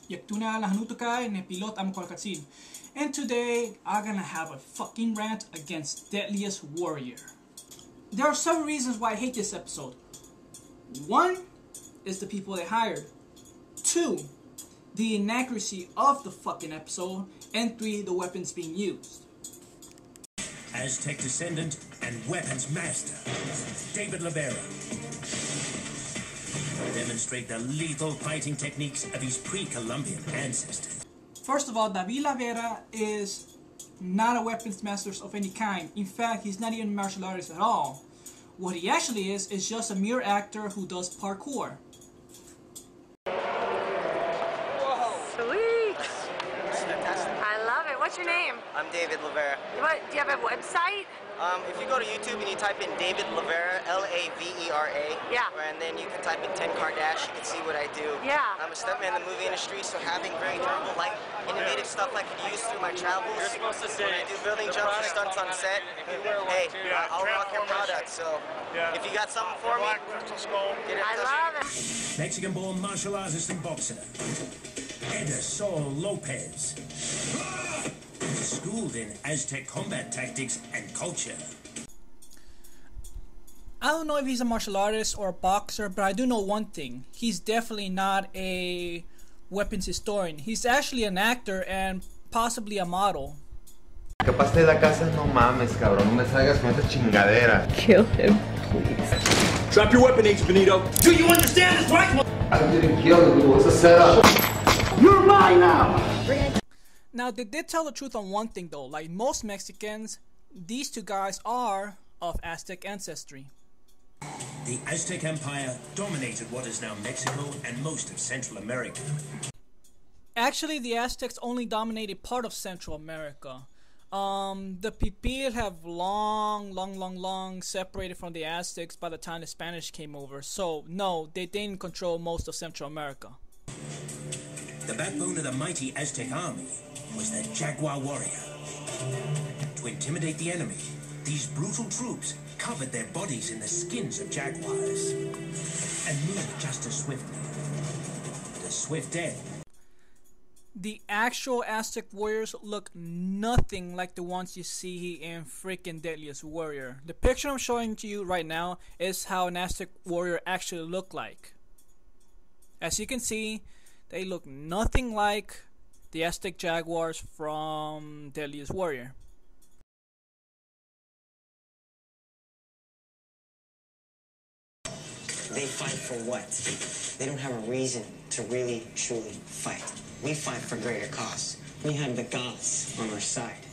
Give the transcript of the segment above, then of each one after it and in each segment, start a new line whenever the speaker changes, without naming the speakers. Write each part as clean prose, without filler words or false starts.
Yaktuna lahanutukai ne pilot am kolkatsin. And today I'm gonna have a fucking rant against Deadliest Warrior. There are several reasons why I hate this episode. One is the people they hired. Two, the inaccuracy of the fucking episode. And three, the weapons being used.
Aztec descendant and weapons master, David Rivera. Demonstrate the lethal fighting techniques of his pre-Columbian ancestors.
First of all, David Rivera is not a weapons master of any kind. In fact, he's not even a martial artist at all. What he actually is just a mere actor who does parkour.
Whoa! Sweet! I love it. What's your name?
I'm David Rivera.
What, do you have a website?
If you go to YouTube and you type in David Rivera, L-A-V-E-R-A,
yeah,
and then you can type in 10 Kardashian, you can see what I do.
Yeah.
I'm a stuntman in the movie industry, so having very durable, light, innovative stuff I can use through my travels. You're supposed to say when I do building jumps or stunts on set, hey, I'll rock your product. So if you got something for me, get it.
I love it.
Mexican-born martial artist and boxer, Edersol Lopez. Schooled in Aztec combat tactics and culture.
I don't know if he's a martial artist or a boxer, but I do know one thing. He's definitely not a weapons historian. He's actually an actor and possibly a model.
Capaz de la casa, no mames, cabrón. No me salgas con esa chingadera.
Kill him, please.
Drop your weapon, Agent Benito. Do you understand this, right?
I didn't kill you. It's a setup.
You're mine now.
Now, they did tell the truth on one thing though. Like most Mexicans, these two guys are of Aztec ancestry.
The Aztec Empire dominated what is now Mexico and most of Central America.
Actually, the Aztecs only dominated part of Central America. The Pipil have long separated from the Aztecs by the time the Spanish came over. So, no, they didn't control most of Central America.
The backbone of the mighty Aztec army was the Jaguar warrior. To intimidate the enemy, these brutal troops covered their bodies in the skins of jaguars and moved just as swiftly. The swift death.
The actual Aztec warriors look nothing like the ones you see in freaking Deadliest Warrior. The picture I'm showing to you right now is how an Aztec warrior actually looked like. As you can see, they look nothing like the Aztec Jaguars from Deadliest Warrior.
They fight for what? They don't have a reason to really, truly fight. We fight for greater cause. We have the gods on our side.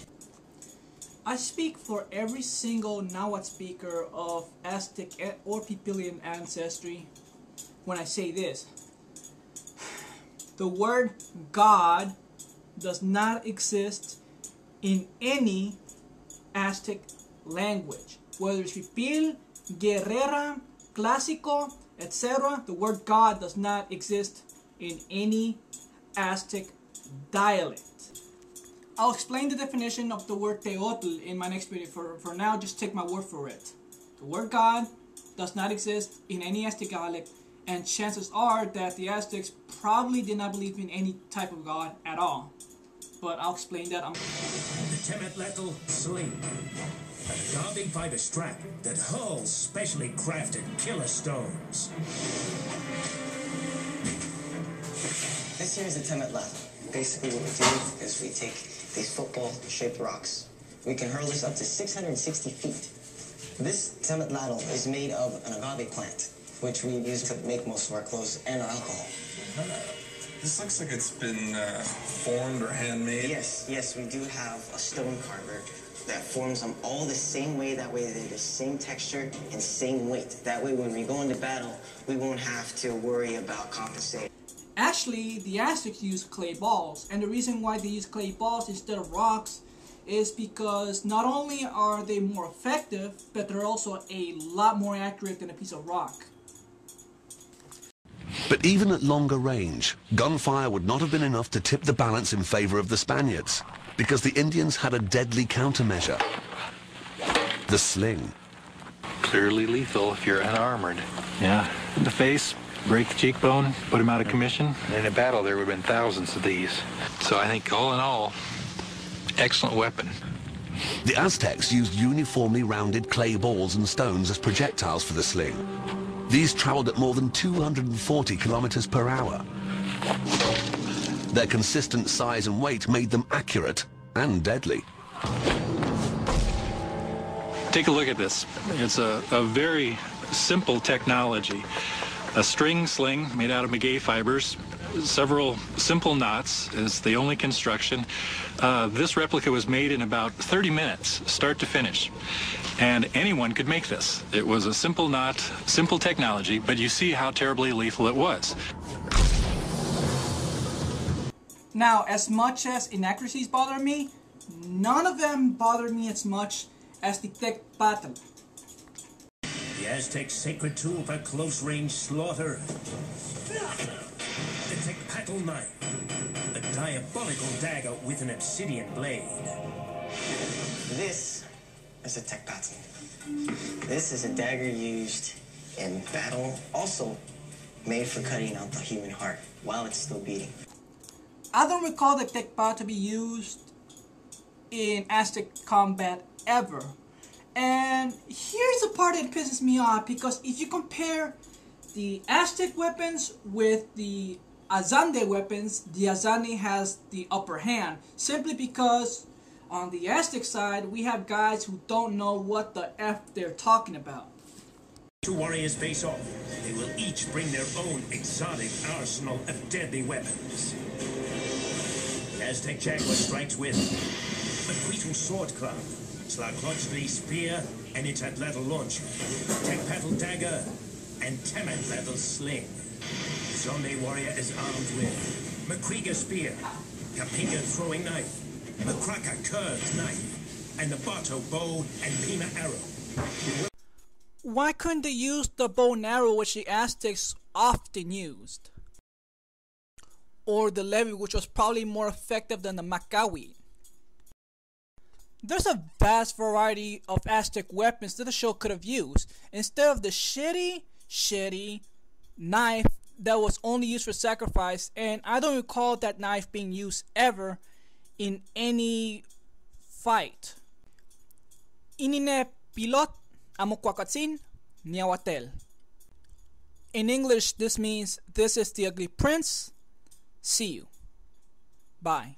I speak for every single Nahuatl speaker of Aztec or Pipilian ancestry when I say this. The word God does not exist in any Aztec language. Whether it's Pipil, Guerrera, Clásico, etc. The word God does not exist in any Aztec dialect. I'll explain the definition of the word teotl in my next video. For now, just take my word for it. The word God does not exist in any Aztec dialect, and chances are that the Aztecs probably did not believe in any type of God at all. But I'll explain that.
The Temetlatl sling, a garbing fiber strap that hurls specially crafted killer stones.
This here is the Temetlatl. Basically what we do is we take these football-shaped rocks. We can hurl this up to 660 feet. This Temetlatl is made of an agave plant, which we use to make most of our clothes and our alcohol.
This looks like it's been formed or handmade.
Yes, we do have a stone carver that forms them all the same way. That way they're the same texture and same weight. That way when we go into battle, we won't have to worry about compensating.
Actually, the Aztecs use clay balls, and the reason why they use clay balls instead of rocks is because not only are they more effective, but they're also a lot more accurate than a piece of rock.
But even at longer range, gunfire would not have been enough to tip the balance in favor of the Spaniards, because the Indians had a deadly countermeasure: the sling.
Clearly lethal if you're unarmored. Yeah, in the face, break the cheekbone, put him out of commission. And in a battle, there would have been thousands of these. So I think, all in all, excellent weapon.
The Aztecs used uniformly rounded clay balls and stones as projectiles for the sling. These traveled at more than 240 kilometers per hour. Their consistent size and weight made them accurate and deadly.
Take a look at this. It's a very simple technology. A string sling made out of maguey fibers, several simple knots is the only construction. This replica was made in about 30 minutes, start to finish. And anyone could make this. It was a simple knot, simple technology, but you see how terribly lethal it was.
Now, as much as inaccuracies bother me, none of them bother me as much as the Tecpatl.
The Aztec sacred tool for close-range slaughter. The Tecpatl knife. A diabolical dagger with an obsidian blade.
This is a Tecpatl. This is a dagger used in battle, also made for cutting out the human heart while it's still beating.
I don't recall the Tecpatl to be used in Aztec combat ever. And here's the part that pisses me off, because if you compare the Aztec weapons with the Azande weapons, the Azande has the upper hand, simply because on the Aztec side we have guys who don't know what the F they're talking about.
Two warriors face off. They will each bring their own exotic arsenal of deadly weapons. The Aztec Jaguar strikes with Maquito sword club, Tlacochtli spear and its atlatl launcher, Tecpatl dagger, and Tematlatl sling. Zonde warrior is armed with Maquiga spear, Kapinga throwing knife, Makraka curved knife, and the Bato bow and Pima arrow.
Why couldn't they use the bow and arrow which the Aztecs often used? Or the levy, which was probably more effective than the Macawi? There's a vast variety of Aztec weapons that the show could have used, instead of the shitty knife that was only used for sacrifice, and I don't recall that knife being used ever in any fight. Inine pilot amokwakatsin niawatel. In English, this means, this is the ugly prince. See you. Bye.